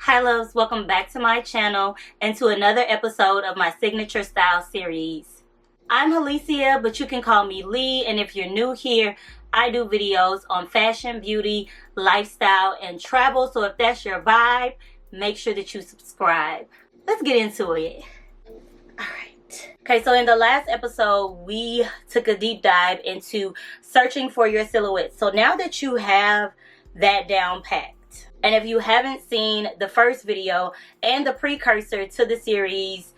Hi loves, welcome back to my channel and to another episode of my signature style series. I'm Alicia, but you can call me Lee, and if you're new here, I do videos on fashion, beauty, lifestyle, and travel. So if that's your vibe, make sure that you subscribe. Let's get into it. Alright. Okay, so in the last episode, we took a deep dive into searching for your silhouette. So now that you have that down pat, and if you haven't seen the first video and the precursor to the series,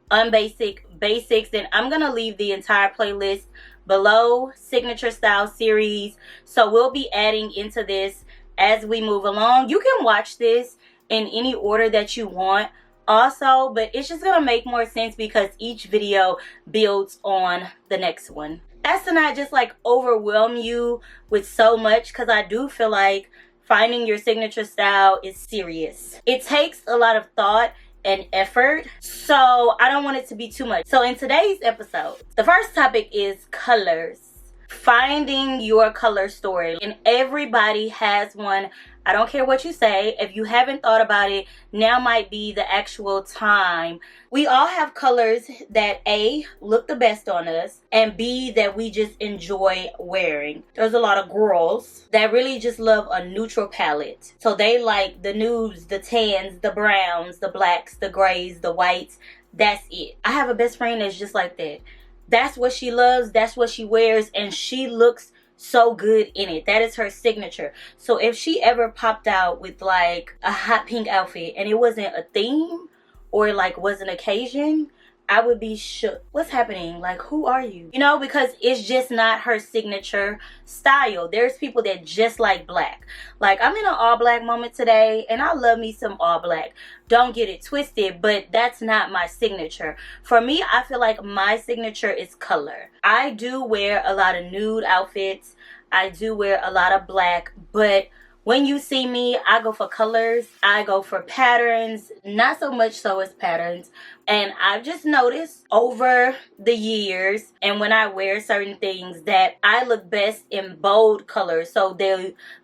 Unbasic Basics, then I'm going to leave the entire playlist below, Signature Style Series. So we'll be adding into this as we move along. You can watch this in any order that you want also, but it's just going to make more sense because each video builds on the next one. As to not just like overwhelm you with so much, because I do feel like finding your signature style is serious. It takes a lot of thought and effort, so I don't want it to be too much. So in today's episode, the first topic is colors. Finding your color story. And everybody has one. I don't care what you say. If you haven't thought about it, now might be the actual time. We all have colors that A, look the best on us, and B, that we just enjoy wearing. There's a lot of girls that really just love a neutral palette. So they like the nudes, the tans, the browns, the blacks, the grays, the whites. That's it. I have a best friend that's just like that. That's what she loves, that's what she wears, and she looks so good in it. That is her signature. So if she ever popped out with like a hot pink outfit and it wasn't a theme or like was an occasion, I would be shook. What's happening? Like, who are you? You know, because it's just not her signature style. There's people that just like black. Like, I'm in an all black moment today and I love me some all black. Don't get it twisted, but that's not my signature. For me, I feel like my signature is color. I do wear a lot of nude outfits. I do wear a lot of black, but when you see me, I go for colors. I go for patterns, not so much so as patterns. And I've just noticed over the years and when I wear certain things that I look best in bold colors. So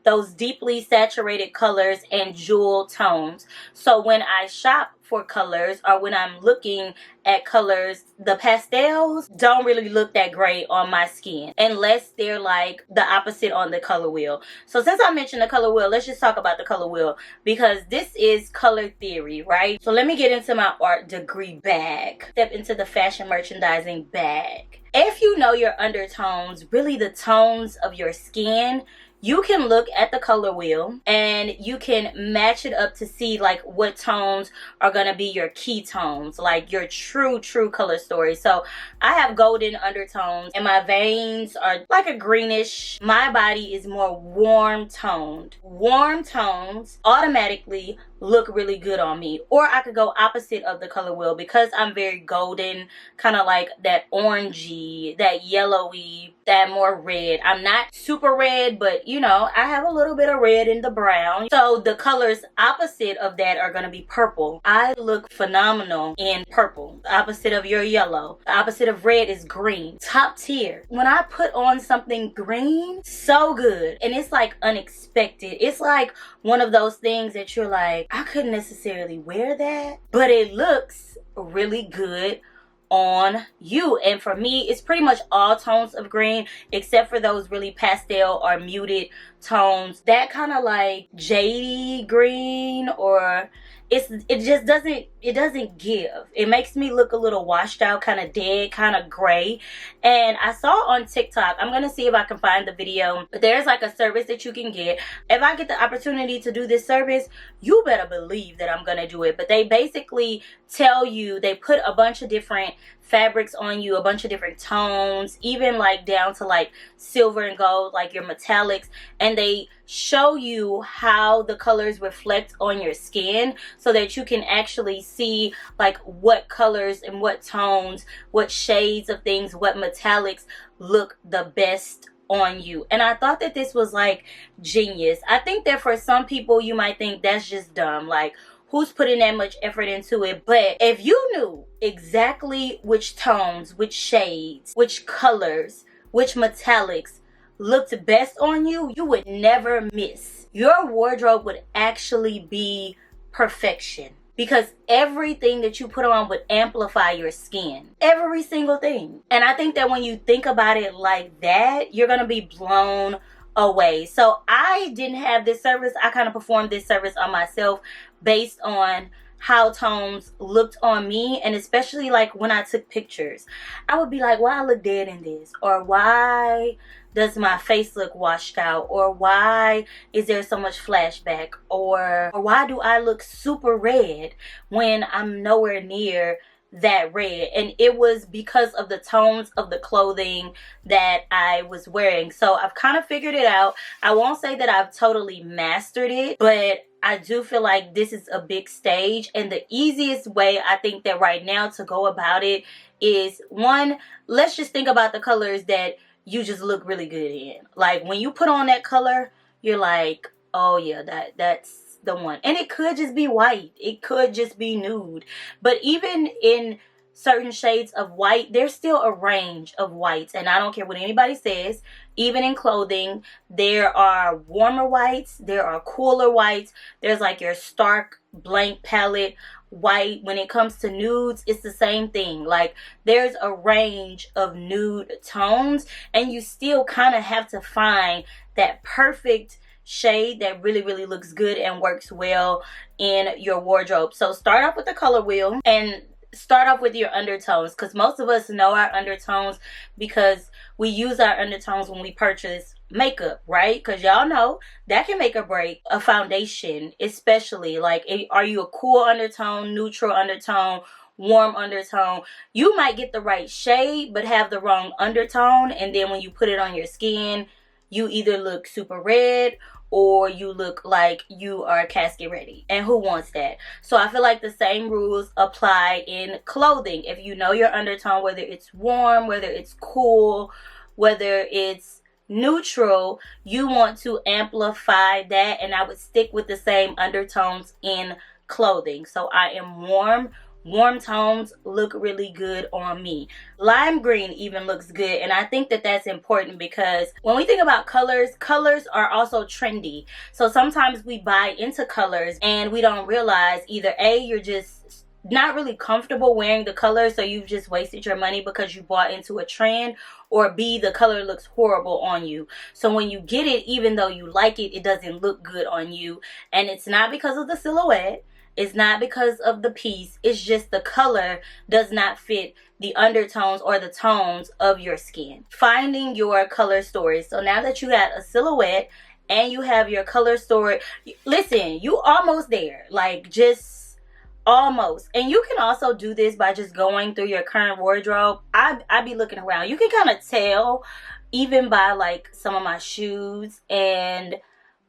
those deeply saturated colors and jewel tones. So when I shop for colors or when I'm looking at colors, the pastels don't really look that great on my skin unless they're like the opposite on the color wheel. So since I mentioned the color wheel, let's just talk about the color wheel because this is color theory, right? So let me get into my art degree bag. Step into the fashion merchandising bag. If you know your undertones, really the tones of your skin, you can look at the color wheel and you can match it up to see like what tones are going to be your key tones, like your true color story. So I have golden undertones and my veins are like a greenish. My body is more warm toned. Warm tones automatically look really good on me. Or I could go opposite of the color wheel because I'm very golden, kind of like that orangey, that yellowy, that more red. I'm not super red, but you know, I have a little bit of red in the brown. So the colors opposite of that are going to be purple. I look phenomenal in purple. The opposite of your yellow. The opposite of red is green. Top tier. When I put on something green, so good. And it's like unexpected. It's like one of those things that you're like, I couldn't necessarily wear that, but it looks really good on you. And for me, it's pretty much all tones of green except for those really pastel or muted tones. That kind of like jadey green, or it doesn't give. It makes me look a little washed out, kind of dead, kind of gray. And I saw on TikTok, I'm gonna see if I can find the video, but there's like a service that you can get. If I get the opportunity to do this service, you better believe that I'm gonna do it. But they basically tell you, they put a bunch of different fabrics on you, a bunch of different tones, even like down to like silver and gold, like your metallics, and they show you how the colors reflect on your skin so that you can actually see like what colors and what tones, what shades of things, what metallics look the best on you. And I thought that this was like genius. I think that for some people you might think that's just dumb, like who's putting that much effort into it? But if you knew exactly which tones, which shades, which colors, which metallics looked best on you, you would never miss. Your wardrobe would actually be perfection. Because everything that you put on would amplify your skin. Every single thing. And I think that when you think about it like that, you're going to be blown away. So I didn't have this service. I kind of performed this service on myself based on how tones looked on me, and especially like when I took pictures, I would be like, why I look dead in this, or why does my face look washed out, or why is there so much flashback, or why do I look super red when I'm nowhere near that red. And it was because of the tones of the clothing that I was wearing. So I've kind of figured it out. I won't say that I've totally mastered it, but I do feel like this is a big stage, and the easiest way I think that right now to go about it is, one, let's just think about the colors that you just look really good in. Like when you put on that color, you're like, oh yeah, that's the one. And it could just be white, it could just be nude, but even in certain shades of white, there's still a range of whites. And I don't care what anybody says, even in clothing, there are warmer whites, there are cooler whites, there's like your stark blank palette white. When it comes to nudes, it's the same thing. Like there's a range of nude tones, and you still kind of have to find that perfect shade that really looks good and works well in your wardrobe. So start off with the color wheel and start off with your undertones, because most of us know our undertones because we use our undertones when we purchase makeup, right? Because y'all know that can make or break a foundation, especially like, are you a cool undertone, neutral undertone, warm undertone? You might get the right shade but have the wrong undertone, and then when you put it on your skin, you either look super red or you look like you are casket ready. And who wants that? So I feel like the same rules apply in clothing. If you know your undertone, whether it's warm, whether it's cool, whether it's neutral, you want to amplify that, and I would stick with the same undertones in clothing. So I am warm. Warm tones look really good on me. Lime green even looks good, and I think that that's important because when we think about colors, colors are also trendy. So sometimes we buy into colors and we don't realize either A, you're just not really comfortable wearing the color, so you've just wasted your money because you bought into a trend, or B, the color looks horrible on you. So when you get it, even though you like it, it doesn't look good on you. And it's not because of the silhouette. It's not because of the piece. It's just the color does not fit the undertones or the tones of your skin. Finding your color story. So now that you got a silhouette and you have your color story, listen, you almost there. Like just almost. And you can also do this by just going through your current wardrobe. I be looking around. You can kind of tell even by like some of my shoes and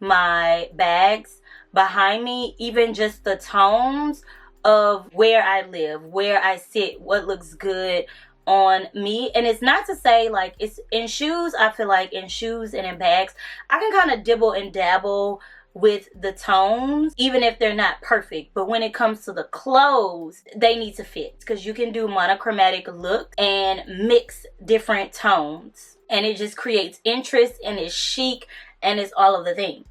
my bags behind me, even just the tones of where I live, where I sit, what looks good on me. And it's not to say like, it's in shoes, I feel like in shoes and in bags, I can kind of dibble and dabble with the tones, even if they're not perfect. But when it comes to the clothes, they need to fit, because you can do monochromatic look and mix different tones, and it just creates interest and it's chic and it's all of the things.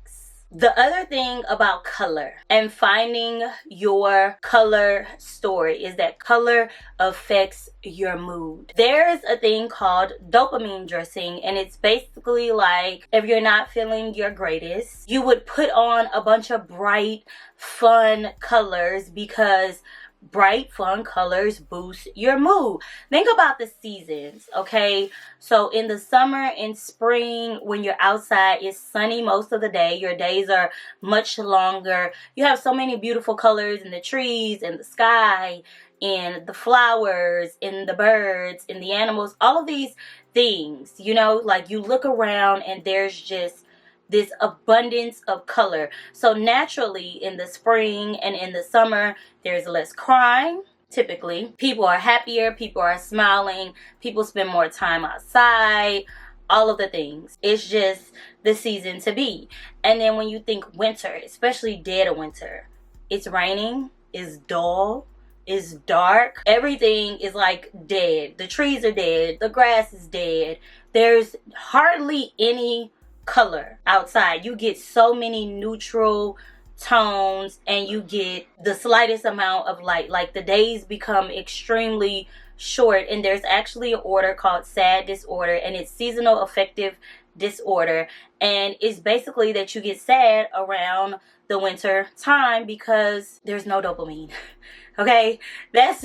The other thing about color and finding your color story is that color affects your mood. There's a thing called dopamine dressing, and it's basically like if you're not feeling your greatest, you would put on a bunch of bright, fun colors, because bright, fun colors boost your mood. Think about the seasons, okay? So in the summer and spring, when you're outside, it's sunny most of the day. Your days are much longer. You have so many beautiful colors in the trees and the sky and the flowers and the birds and the animals, all of these things, you know, like you look around and there's just this abundance of color. So naturally in the spring and in the summer, there's less crime. Typically, people are happier, people are smiling, people spend more time outside, all of the things. It's just the season to be. And then when you think winter, especially dead of winter, it's raining, it's dull, it's dark, everything is like dead. The trees are dead, the grass is dead. There's hardly any color outside. You get so many neutral tones and you get the slightest amount of light. Like the days become extremely short, and there's actually an order called SAD disorder, and it's seasonal affective disorder, and it's basically that you get sad around the winter time because there's no dopamine. Okay, that's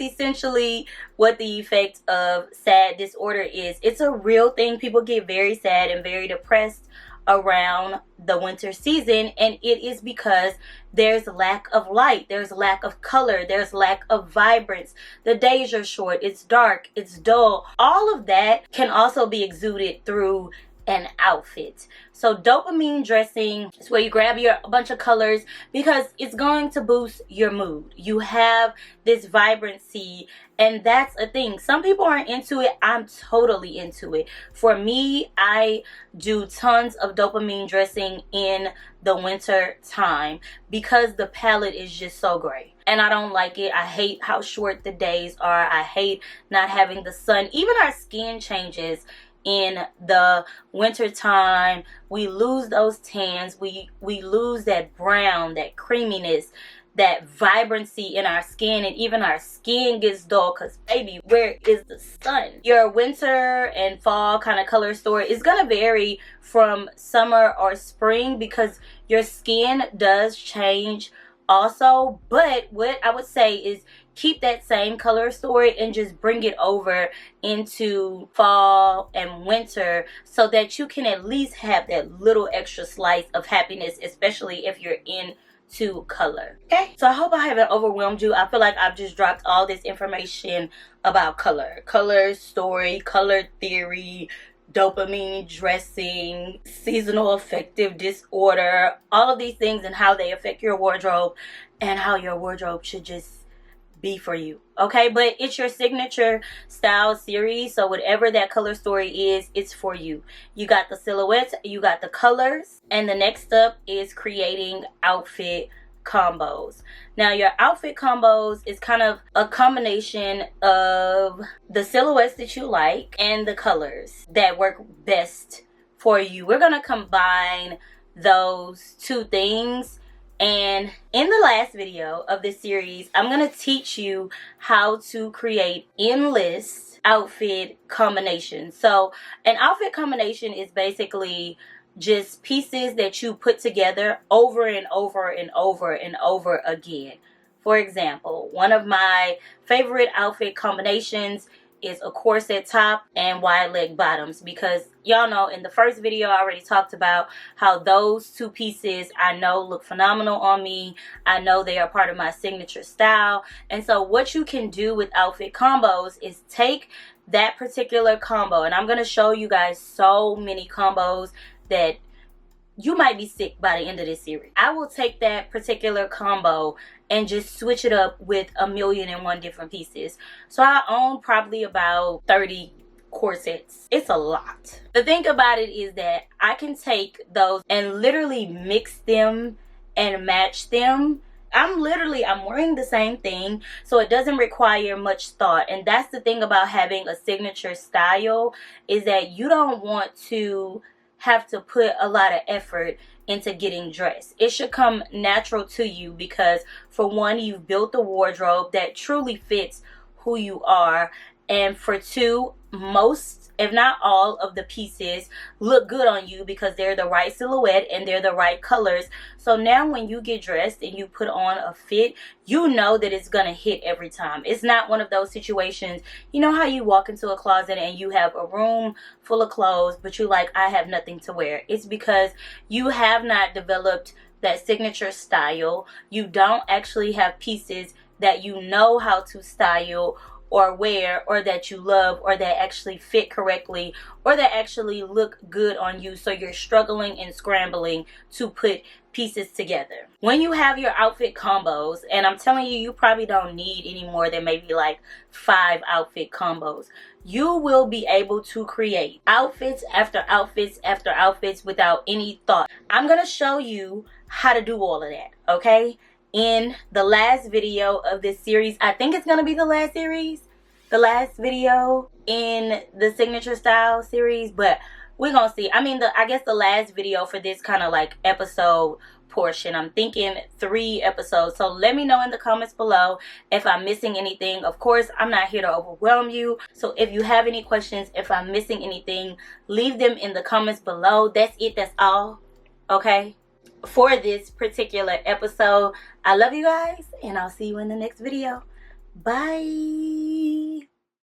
essentially what the effect of SAD disorder is. It's a real thing. People get very sad and very depressed around the winter season, and it is because there's lack of light, there's lack of color, there's lack of vibrance. The days are short, it's dark, it's dull. All of that can also be exuded through an outfit. So dopamine dressing is where you grab your bunch of colors because it's going to boost your mood. You have this vibrancy, and that's a thing. Some people aren't into it. I'm totally into it. For me, I do tons of dopamine dressing in the winter time because the palette is just so gray. And I don't like it. I hate how short the days are. I hate not having the sun. Even our skin changes in the winter time. We lose those tans, we lose that brown, that creaminess, that vibrancy in our skin, and even our skin gets dull because baby, where is the sun? Your winter and fall kind of color story is going to vary from summer or spring because your skin does change also. But what I would say is keep that same color story and just bring it over into fall and winter so that you can at least have that little extra slice of happiness, especially if you're into color. Okay, so I hope I haven't overwhelmed you. I feel like I've just dropped all this information about color story, color theory, dopamine dressing, seasonal affective disorder, all of these things and how they affect your wardrobe and how your wardrobe should just be for you. Okay, but it's your signature style series, so whatever that color story is, it's for you. You got the silhouettes, you got the colors, and the next step is creating outfit combos. Now your outfit combos is kind of a combination of the silhouettes that you like and the colors that work best for you. We're gonna combine those two things, and in the last video of this series, I'm going to teach you how to create endless outfit combinations. So an outfit combination is basically just pieces that you put together over and over and over and over again. For example, one of my favorite outfit combinations is a corset top and wide leg bottoms, because y'all know in the first video I already talked about how those two pieces I know look phenomenal on me. I know they are part of my signature style. And so what you can do with outfit combos is take that particular combo, and I'm going to show you guys so many combos that you might be sick by the end of this series. I will take that particular combo and just switch it up with 1,000,001 different pieces. So I own probably about 30 corsets. It's a lot. The thing about it is that I can take those and literally mix them and match them. I'm wearing the same thing, so it doesn't require much thought. And that's the thing about having a signature style, is that you don't want to have to put a lot of effort into getting dressed. It should come natural to you because, for one, you've built a wardrobe that truly fits who you are, and for two, most, if not all, of the pieces look good on you because they're the right silhouette and they're the right colors. So now when you get dressed and you put on a fit, you know that it's gonna hit every time. It's not one of those situations, you know how you walk into a closet and you have a room full of clothes but you're like, I have nothing to wear. It's because you have not developed that signature style. You don't actually have pieces that you know how to style or wear, or that you love, or that actually fit correctly, or that actually look good on you. So you're struggling and scrambling to put pieces together. When you have your outfit combos, and I'm telling you, you probably don't need any more than maybe like 5 outfit combos, you will be able to create outfits after outfits after outfits without any thought. I'm gonna show you how to do all of that, okay? In the last video of this series, I think it's gonna be the last video in the signature style series, but we're gonna see. I mean, I guess the last video for this kind of like episode portion, I'm thinking 3 episodes. So let me know in the comments below if I'm missing anything. Of course, I'm not here to overwhelm you, so if you have any questions, if I'm missing anything, leave them in the comments below. That's it. That's all. Okay, for this particular episode. I love you guys, and I'll see you in the next video. Bye.